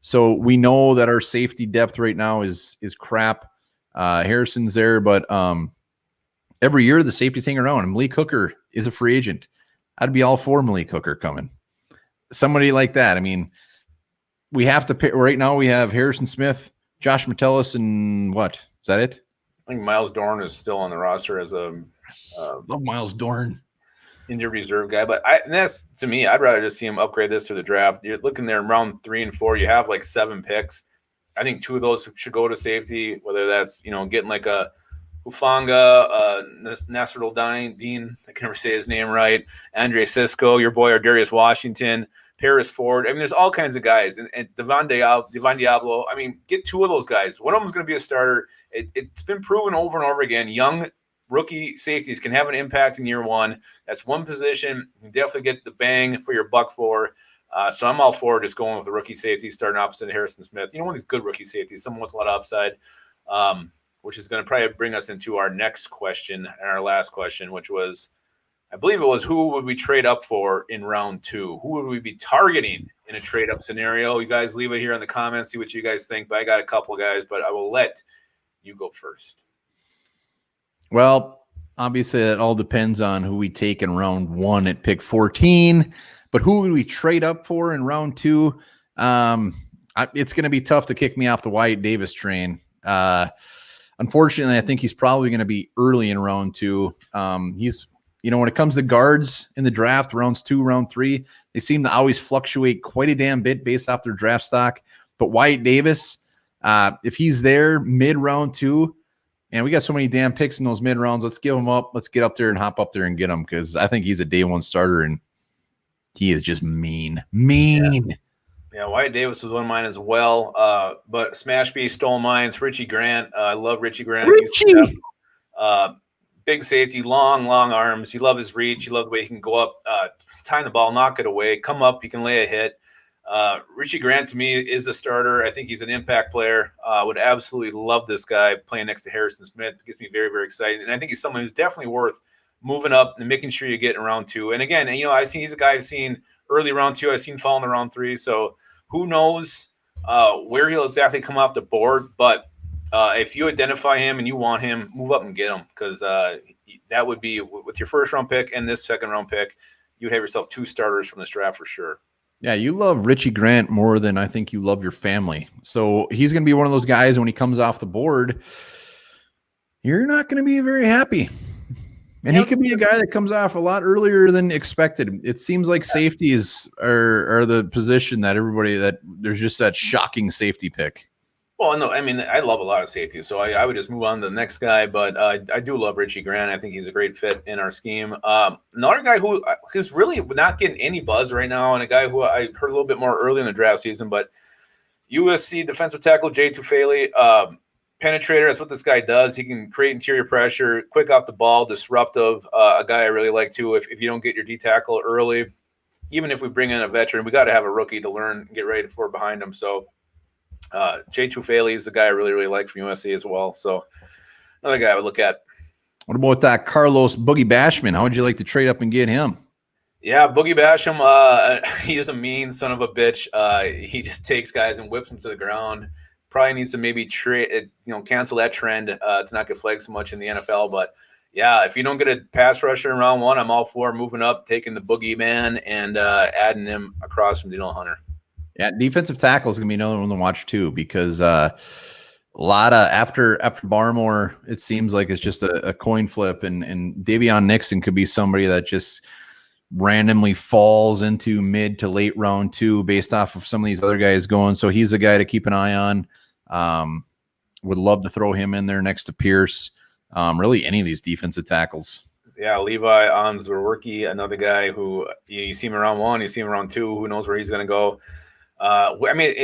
So we know that our safety depth right now is crap. Harrison's there, but every year the safeties hang around. And Malik Hooker is a free agent. I'd be all for Malik Hooker coming. Somebody like that. I mean, we have to pick right now. We have Harrison Smith, Josh Metellus, and what is that? It? I think Miles Dorn is still on the roster as a love Miles Dorn, injured reserve guy. But that's to me, I'd rather just see him upgrade this to the draft. You're looking there in round 3 and 4. You have like 7 picks. I think 2 of those should go to safety. Whether that's getting like a Hufanga, Nasruddin Dean, I can never say his name right. Andre Cisco, your boy, or Darius Washington. Paris Ford. I mean, there's all kinds of guys. And Devon Diablo. I mean, get 2 of those guys. One of them's going to be a starter. It's been proven over and over again. Young rookie safeties can have an impact in year 1. That's one position you can definitely get the bang for your buck for. So I'm all for just going with a rookie safety, starting opposite Harrison Smith. One of these good rookie safeties, someone with a lot of upside, which is going to probably bring us into our next question and our last question, which was, I believe it was, who would we trade up for in round 2? Who would we be targeting in a trade-up scenario? You guys leave it here in the comments, see what you guys think. But I got a couple guys, but I will let you go first. Well, obviously it all depends on who we take in round 1 at pick 14. But who would we trade up for in round 2? It's going to be tough to kick me off the Wyatt Davis train. Unfortunately, I think he's probably going to be early in round 2. He's when it comes to guards in the draft, rounds 2, round 3, they seem to always fluctuate quite a damn bit based off their draft stock. But Wyatt Davis, if he's there mid-round 2, and we got so many damn picks in those mid-rounds, let's give him up. Let's get up there and hop up there and get him, because I think he's a day 1 starter, and he is just mean. Yeah, Wyatt Davis was one of mine as well. But Smash B stole mine. It's Richie Grant. I love Richie Grant. Big safety, long arms. You love his reach. You love the way he can go up, time the ball, knock it away, come up. He can lay a hit. Richie Grant, to me, is a starter. I think he's an impact player. Would absolutely love this guy playing next to Harrison Smith. It gets me very, very excited. And I think he's someone who's definitely worth moving up and making sure you get in round 2. And again, he's a guy I've seen early round 2. I've seen fall in round 3. So who knows where he'll exactly come off the board. But if you identify him and you want him, move up and get him, because that would be, with your first round pick and this second round pick, you'd have yourself 2 starters from this draft for sure. Yeah, you love Richie Grant more than I think you love your family. So he's going to be one of those guys when he comes off the board. you're not going to be very happy. And he could be a guy that comes off a lot earlier than expected. It seems like safeties are the position that there's just that shocking safety pick. Well, no, I mean, I love a lot of safeties, so I would just move on to the next guy. But I do love Richie Grant. I think he's a great fit in our scheme. Another guy who's really not getting any buzz right now, and a guy who I heard a little bit more early in the draft season, but USC defensive tackle Jay Tufele, penetrator. That's what this guy does. He can create interior pressure, quick off the ball, disruptive. A guy I really like too. If you don't get your D tackle early, even if we bring in a veteran, we got to have a rookie to learn and get ready for behind him. So Jay Tufele is the guy I really, really like from USC as well. So another guy I would look at. What about that Carlos Boogie Bashman? How would you like to trade up and get him? Yeah, Boogie Basham, he is a mean son of a bitch. He just takes guys and whips them to the ground. Probably needs to maybe cancel that trend to not get flagged so much in the NFL. But yeah, if you don't get a pass rusher in round one, I'm all for moving up, taking the Boogie Man and adding him across from Daniel Hunter. Yeah, defensive tackle is gonna be another one to watch too, because a lot of after Barmore, it seems like it's just a coin flip, and Davion Nixon could be somebody that just randomly falls into mid to late round 2 based off of some of these other guys going. So he's a guy to keep an eye on. Would love to throw him in there next to Pierce. Really any of these defensive tackles. Yeah, Levi Onwuzurike, another guy who you see him around 1, you see him around 2. Who knows where he's going to go? I mean,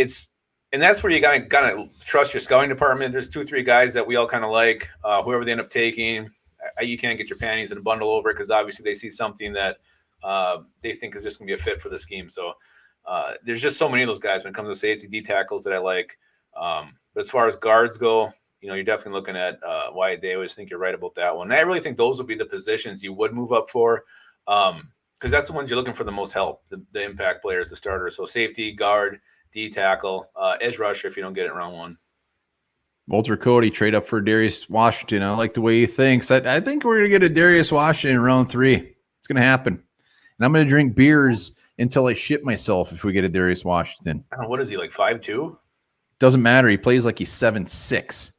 and that's where you gotta trust your scouting department. There's 2-3 guys that we all kind of like. Whoever they end up taking, you can't get your panties in a bundle over it, because obviously they see something that they think is just going to be a fit for the scheme. So there's just so many of those guys when it comes to safety D tackles that I like. But as far as guards go, you're definitely looking at Wyatt Davis. I think you're right about that one. And I really think those would be the positions you would move up for, because that's the ones you're looking for the most help, the impact players, the starters. So safety, guard, D tackle, edge rusher if you don't get it in round 1. Walter Cody, trade up for Darius Washington. I like the way he thinks. I think we're going to get a Darius Washington in round 3. It's going to happen. And I'm going to drink beers until I shit myself if we get a Darius Washington. I don't know, what is he, like 5'2"? Doesn't matter. He plays like he's 7'6".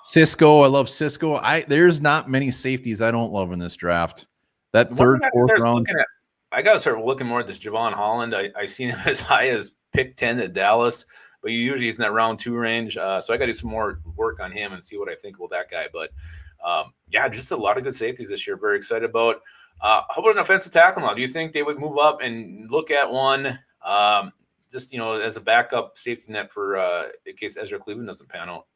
Cisco, I love Cisco. There's not many safeties I don't love in this draft. That third, fourth round. I got to start looking more at this Javon Holland. I seen him as high as pick 10 at Dallas, but usually he's in that round 2 range. So I got to do some more work on him and see what I think about that guy. But yeah, just a lot of good safeties this year. Very excited about. How about an offensive tackle now? Do you think they would move up and look at one just, as a backup safety net for in case Ezra Cleveland doesn't pan out?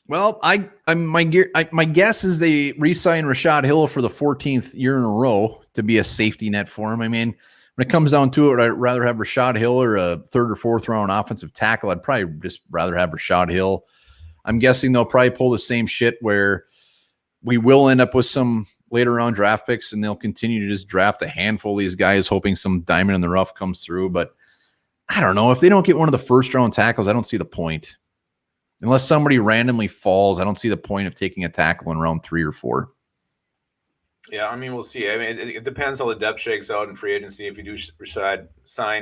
Well, my guess is they re-sign Rashad Hill for the 14th year in a row to be a safety net for him. I mean, when it comes down to it, I'd rather have Rashad Hill or a 3rd or 4th round offensive tackle. I'd probably just rather have Rashad Hill. I'm guessing they'll probably pull the same shit where we will end up with some later round draft picks, and they'll continue to just draft a handful of these guys, hoping some diamond in the rough comes through. But I don't know. If they don't get one of the first round tackles, I don't see the point. Unless somebody randomly falls, I don't see the point of taking a tackle in round 3 or 4. Yeah, I mean, we'll see. I mean, it depends how the depth shakes out in free agency if you do sign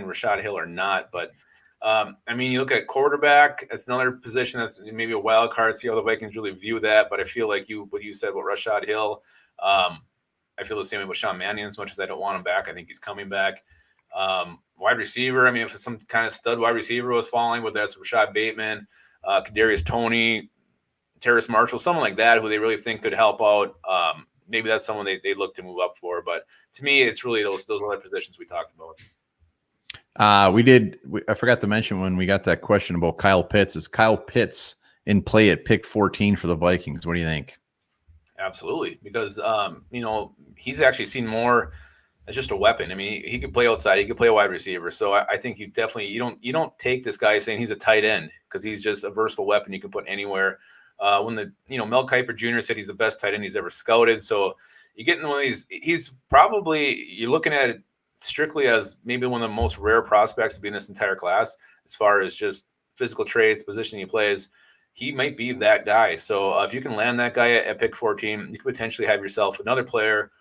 Rashad Hill or not. But, I mean, you look at quarterback, it's another position that's maybe a wild card, see how the Vikings really view that. But I feel like what you said about Rashad Hill, I feel the same way with Sean Mannion. As much as I don't want him back, I think he's coming back. Wide receiver, I mean, if some kind of stud wide receiver was falling, whether that's Rashad Bateman, Kadarius Toney, Terrace Marshall, someone like that who they really think could help out. Maybe that's someone they look to move up for. But to me, it's really those other positions we talked about. I forgot to mention when we got that question about Kyle Pitts. Is Kyle Pitts in play at pick 14 for the Vikings? What do you think? Absolutely, because he's actually seen more as just a weapon. I mean, he could play outside, he could play a wide receiver. So I think you definitely you don't take this guy saying he's a tight end, because he's just a versatile weapon you can put anywhere. When Mel Kiper Jr. said he's the best tight end he's ever scouted. So you get in one of these, he's probably, you're looking at it strictly as maybe one of the most rare prospects to be in this entire class as far as just physical traits, position he plays. He might be that guy. So if you can land that guy at pick 14, you could potentially have yourself another player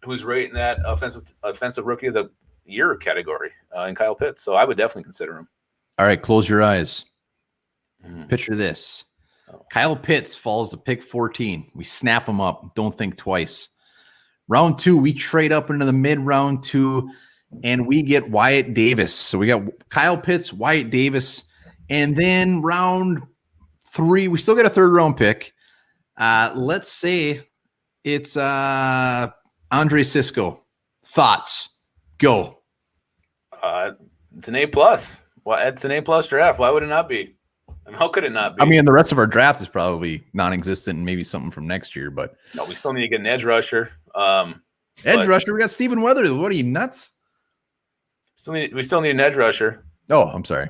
who's right in that offensive rookie of the year category in Kyle Pitts. So I would definitely consider him. All right, close your eyes. Picture this. Kyle Pitts falls to pick 14. We snap him up. Don't think twice. Round 2, we trade up into the mid-round 2, and we get Wyatt Davis. So we got Kyle Pitts, Wyatt Davis, and then round 3, we still get a third-round pick. Let's say it's Andre Sisco. Thoughts? Go. It's an A+. Well, it's an A+ draft. Why would it not be? I mean, how could it not be? I mean, the rest of our draft is probably non-existent and maybe something from next year, but no, we still need to get an edge rusher. Rusher, we got Stephen Weatherly. What are you, nuts? We still need an edge rusher. Oh, I'm sorry.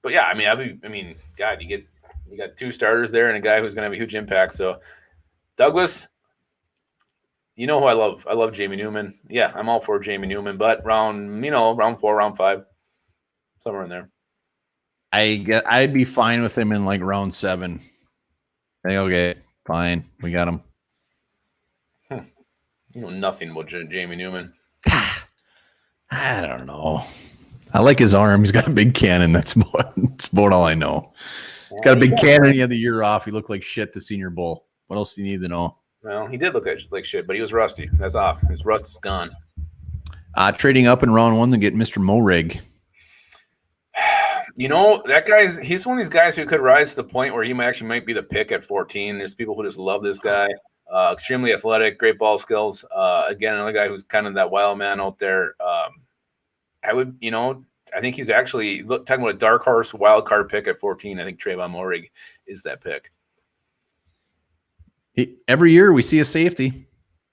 But yeah, I mean, God, you got 2 starters there and a guy who's going to have a huge impact. So, Douglas, you know who I love. I love Jamie Newman. Yeah, I'm all for Jamie Newman, but round 4, round 5, somewhere in there. I'd be fine with him in like round 7. Hey, okay, fine, we got him. You know nothing about Jamie Newman. I don't know. I like his arm. He's got a big cannon. That's about all I know. He's got a big cannon. He had the year off. He looked like shit the Senior Bowl. What else do you need to know? Well, he did look like shit, but he was rusty. That's off. His rust is gone. Trading up in round 1 to get Mr. Morig. You know, that he's one of these guys who could rise to the point where he might be the pick at 14. There's people who just love this guy. Extremely athletic, great ball skills. Again, another guy who's kind of that wild man out there. I think he's actually talking about a dark horse wild card pick at 14. I think Trayvon Morig is that pick. Every year we see a safety.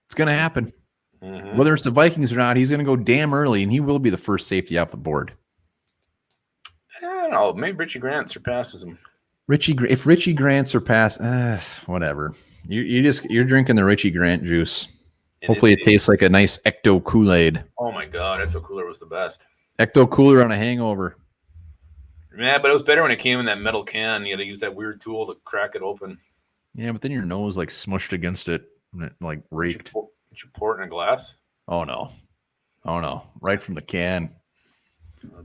It's going to happen. Mm-hmm. Whether it's the Vikings or not, he's going to go damn early, and he will be the first safety off the board. I don't know. Maybe Richie Grant surpasses him. If Richie Grant surpasses, whatever. You're drinking the Richie Grant juice. Hopefully it tastes like a nice Ecto Kool-Aid. Oh my God, Ecto Cooler was the best. Ecto Cooler on a hangover. Yeah, but it was better when it came in that metal can. You had to use that weird tool to crack it open. Yeah, but then your nose like smushed against it and it like raked. Did you pour it in a glass? Oh no. Right from the can.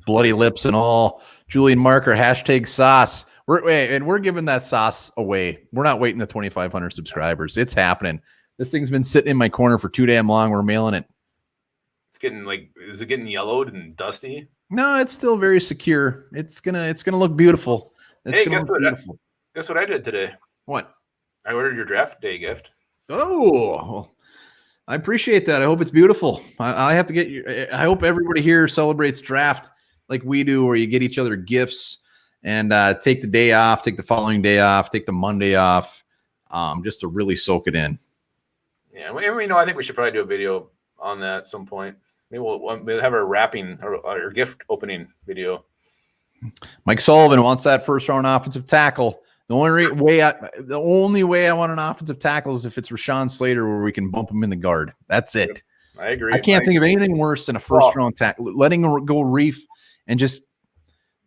Bloody lips and all. Julian Marker, #sauce. We're giving that sauce away. We're not waiting the 2,500 subscribers. It's happening. This thing's been sitting in my corner for too damn long. We're mailing it. It's getting is it getting yellowed and dusty? No, it's still very secure. It's gonna look beautiful. Guess what I did today? What? I ordered your draft day gift. Oh, I appreciate that. I hope it's beautiful. I have to get you. I hope everybody here celebrates draft like we do, where you get each other gifts and take the day off, take the following day off, take the Monday off, just to really soak it in. Yeah, I think we should probably do a video on that at some point. Maybe we'll have our wrapping or gift opening video. Mike Sullivan wants that first round offensive tackle. The only way I want an offensive tackle is if it's Rashawn Slater, where we can bump him in the guard. That's it. I agree. I can't think of anything worse than a first round tackle. Letting go Reef and just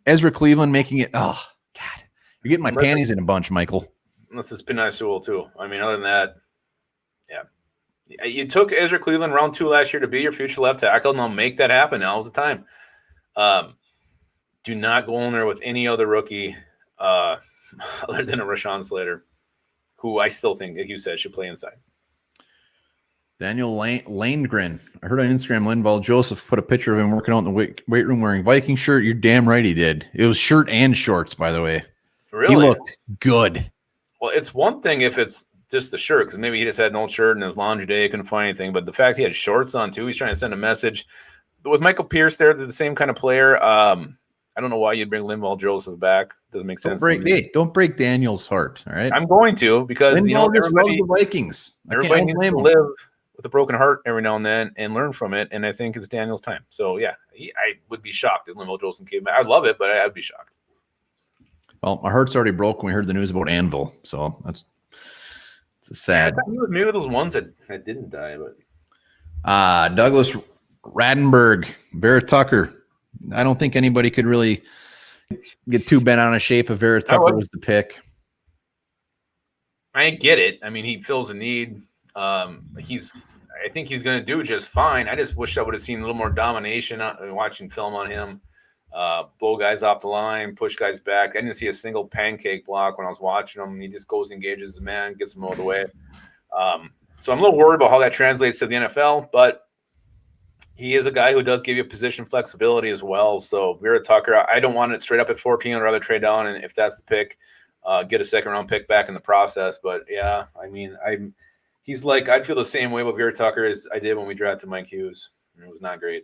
Ezra Cleveland making it. Oh God, you're getting my panties in a bunch, Michael. Unless it's Penei Sewell too. I mean, other than that, yeah. You took Ezra Cleveland round 2 last year to be your future left tackle. Now make that happen. Now's the time. Do not go in there with any other rookie other than a Rashawn Slater, who I still think, like you said, should play inside. Daniel Landgren. I heard on Instagram Linval Joseph put a picture of him working out in the weight room wearing Viking shirt. You're damn right he did. It was shirt and shorts, by the way. Really? He looked good. Well, it's one thing if it's just the shirt, because maybe he just had an old shirt and it was laundry day, couldn't find anything. But the fact he had shorts on too, he's trying to send a message. But with Michael Pierce there, they're the same kind of player. I don't know why you'd bring Linval Joseph back. Doesn't make sense. Don't break Daniel's heart. All right. I'm going to, because Linval just loves the Vikings. Everybody needs to live with a broken heart every now and then and learn from it. And I think it's Daniel's time. So yeah, I would be shocked if Linval Joseph came back. I love it, but I'd be shocked. Well, my heart's already broke when we heard the news about Anvil. So it's sad. Yeah, he was maybe those ones that didn't die, but Douglas Radenberg, Vera Tucker. I don't think anybody could really get too bent out of shape if Vera Tucker was the pick. I get it. I mean, he fills a need. I think he's going to do just fine. I just wish I would have seen a little more domination watching film on him. blow guys off the line, push guys back. I didn't see a single pancake block when I was watching him. He just goes, engages the man, gets him out of the way. So I'm a little worried about how that translates to the NFL, but he is a guy who does give you position flexibility as well. So Vera Tucker, I don't want it straight up at 14. I'd rather trade down, and if that's the pick, get a second-round pick back in the process. But, yeah, I mean, he's like – I'd feel the same way about Vera Tucker as I did when we drafted Mike Hughes. It was not great.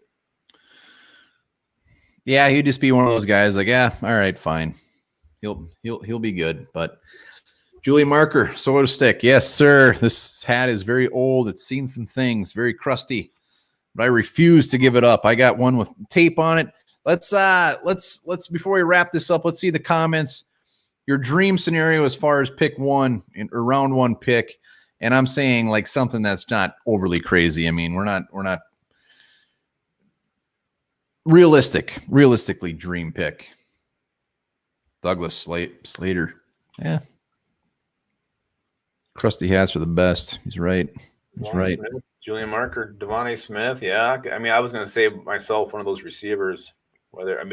Yeah, he'd just be one of those guys like, yeah, all right, fine. He'll be good. But Julian Marker, so to stick. Yes, sir. This hat is very old. It's seen some things, very crusty. But I refuse to give it up. I got one with tape on it. Let's before we wrap this up, let's see the comments. Your dream scenario as far as pick one or round one pick. And I'm saying like something that's not overly crazy. I mean, we're not realistically dream pick. Douglas Slater. Yeah. Crusty hats are the best. He's right. He's right. Smith, Julian Marker, Devontae Smith. Yeah. I mean, I was going to say myself, one of those receivers. I got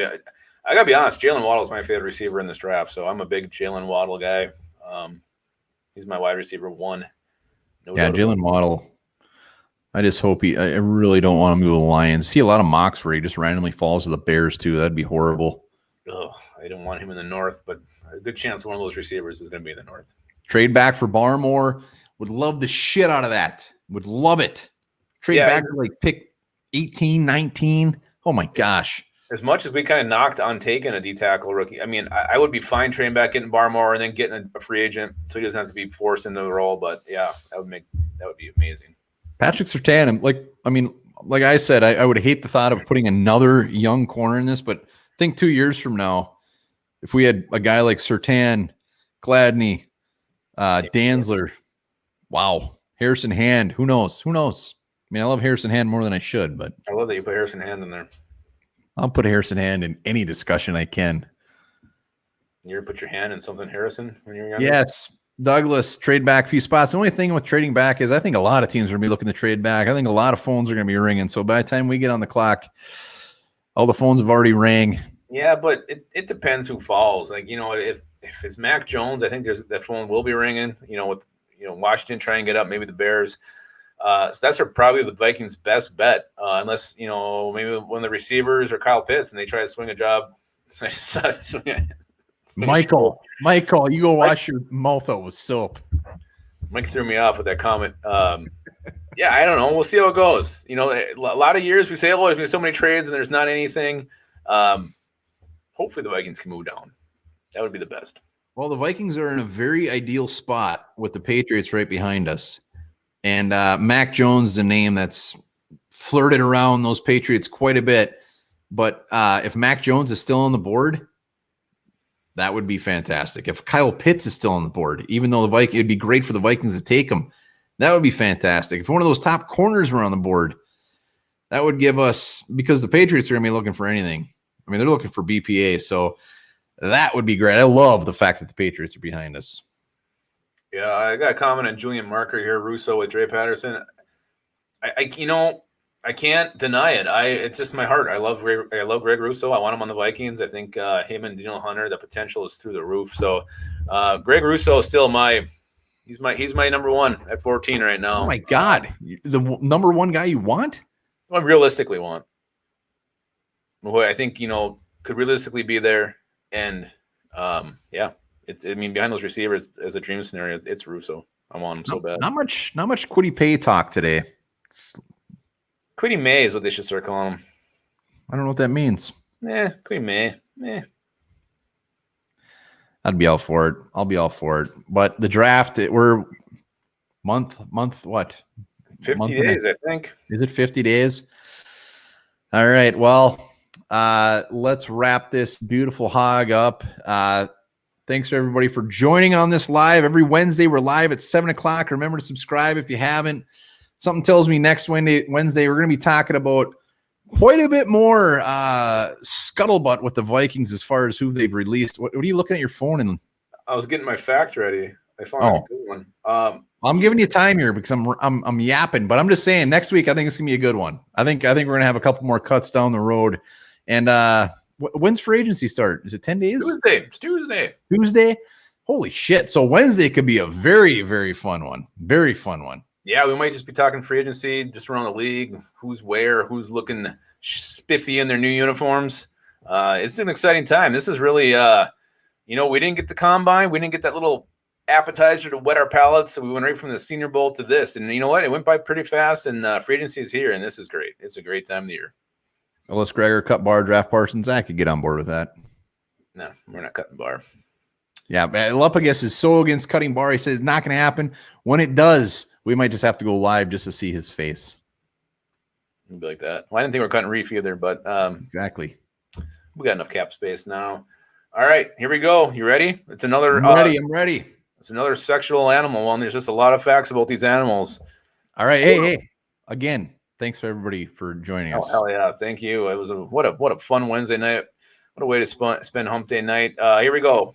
to be honest, Jalen Waddle is my favorite receiver in this draft. So I'm a big Jalen Waddle guy. He's my wide receiver one. No doubt Jalen Waddle. I just hope I really don't want him to go to the Lions. See a lot of mocks where he just randomly falls to the Bears too. That'd be horrible. Oh, I don't want him in the North, but a good chance one of those receivers is going to be in the North. Trade back for Barmore. Would love the shit out of that. Would love it. Trade back to like pick 18, 19. Oh my gosh. As much as we kind of knocked on taking a D-tackle rookie, I mean, I would be fine trading back, getting Barmore, and then getting a free agent so he doesn't have to be forced into the role. But yeah, that would be amazing. Patrick Surtain, like I said, I would hate the thought of putting another young corner in this, but think 2 years from now, if we had a guy like Surtain, Gladney, Danzler, wow, Harrison Hand, who knows? I mean, I love Harrison Hand more than I should, but I love that you put Harrison Hand in there. I'll put Harrison Hand in any discussion I can. You ever put your hand in something Harrison when you were young? Yes. Douglas, trade back a few spots. The only thing with trading back is I think a lot of teams are going to be looking to trade back. I think a lot of phones are going to be ringing. So by the time we get on the clock, all the phones have already rang. Yeah, but it depends who falls. Like, if it's Mac Jones, I think that phone will be ringing, with Washington trying to get up, maybe the Bears. So that's probably the Vikings' best bet, unless, maybe one of the receivers or Kyle Pitts and they try to swing a job. Michael, you go wash your mouth out with soap. Mike threw me off with that comment. Yeah, I don't know. We'll see how it goes. A lot of years we say, oh, there's been so many trades and there's not anything. Hopefully the Vikings can move down. That would be the best. Well, the Vikings are in a very ideal spot with the Patriots right behind us. And Mac Jones is a name that's flirted around those Patriots quite a bit. But if Mac Jones is still on the board, that would be fantastic. If Kyle Pitts is still on the board, even though it'd be great for the Vikings to take him, that would be fantastic. If one of those top corners were on the board, that would give us, because the Patriots are going to be looking for anything. I mean, they're looking for BPA, so that would be great. I love the fact that the Patriots are behind us. Yeah, I got a comment on Julian Marker here, Russo with Dre Patterson. I can't deny it. It's just my heart. I love Greg Russo. I want him on the Vikings. I think him and Daniel Hunter, the potential is through the roof. So Greg Russo is still he's my number one at 14 right now. Oh my God, the number one guy you want? I realistically want. Who I think could realistically be there, and yeah. Behind those receivers as a dream scenario, it's Russo. I want him so bad. Not much Quiddy Pay talk today. Quiddy May is what they should start calling him. I don't know what that means. Quiddy May. I'd be all for it. I'll be all for it. But the draft, we're month what? 50 days, I think. Is it 50 days? All right. Well, let's wrap this beautiful hog up. Thanks for everybody for joining on this live. Every Wednesday, we're live at 7 o'clock. Remember to subscribe if you haven't. Something tells me next Wednesday we're going to be talking about quite a bit more scuttlebutt with the Vikings as far as who they've released. What are you looking at your phone? And I was getting my fact ready. I found a good one. I'm giving you time here because I'm yapping, but I'm just saying next week I think it's gonna be a good one. I think we're gonna have a couple more cuts down the road, and When's free agency start? Is it 10 days? Tuesday. It's Tuesday. Tuesday? Holy shit. So Wednesday could be a very, very fun one. Very fun one. Yeah, we might just be talking free agency, just around the league, who's where, who's looking spiffy in their new uniforms. It's an exciting time. This is really, we didn't get the combine. We didn't get that little appetizer to wet our palates. So we went right from the Senior Bowl to this. And you know what? It went by pretty fast, and free agency is here, and this is great. It's a great time of the year. Ellis Gregor, cut bar, draft Parsons. I could get on board with that. No, we're not cutting bar. Yeah, Lupagus is so against cutting bar. He says it's not going to happen. When it does, we might just have to go live just to see his face. It'd be like that. Well, I didn't think we were cutting Reef either, but exactly. We got enough cap space now. All right, here we go. You ready? It's another. I'm ready. It's another sexual animal one. There's just a lot of facts about these animals. All right, hey, again, thanks for everybody for joining us. Hell yeah, thank you. It was what a fun Wednesday night. What a way to spend hump day night. Here we go.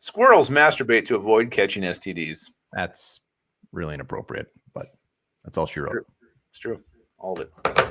Squirrels masturbate to avoid catching STDs. That's really inappropriate, but that's all she wrote. It's true. All of it.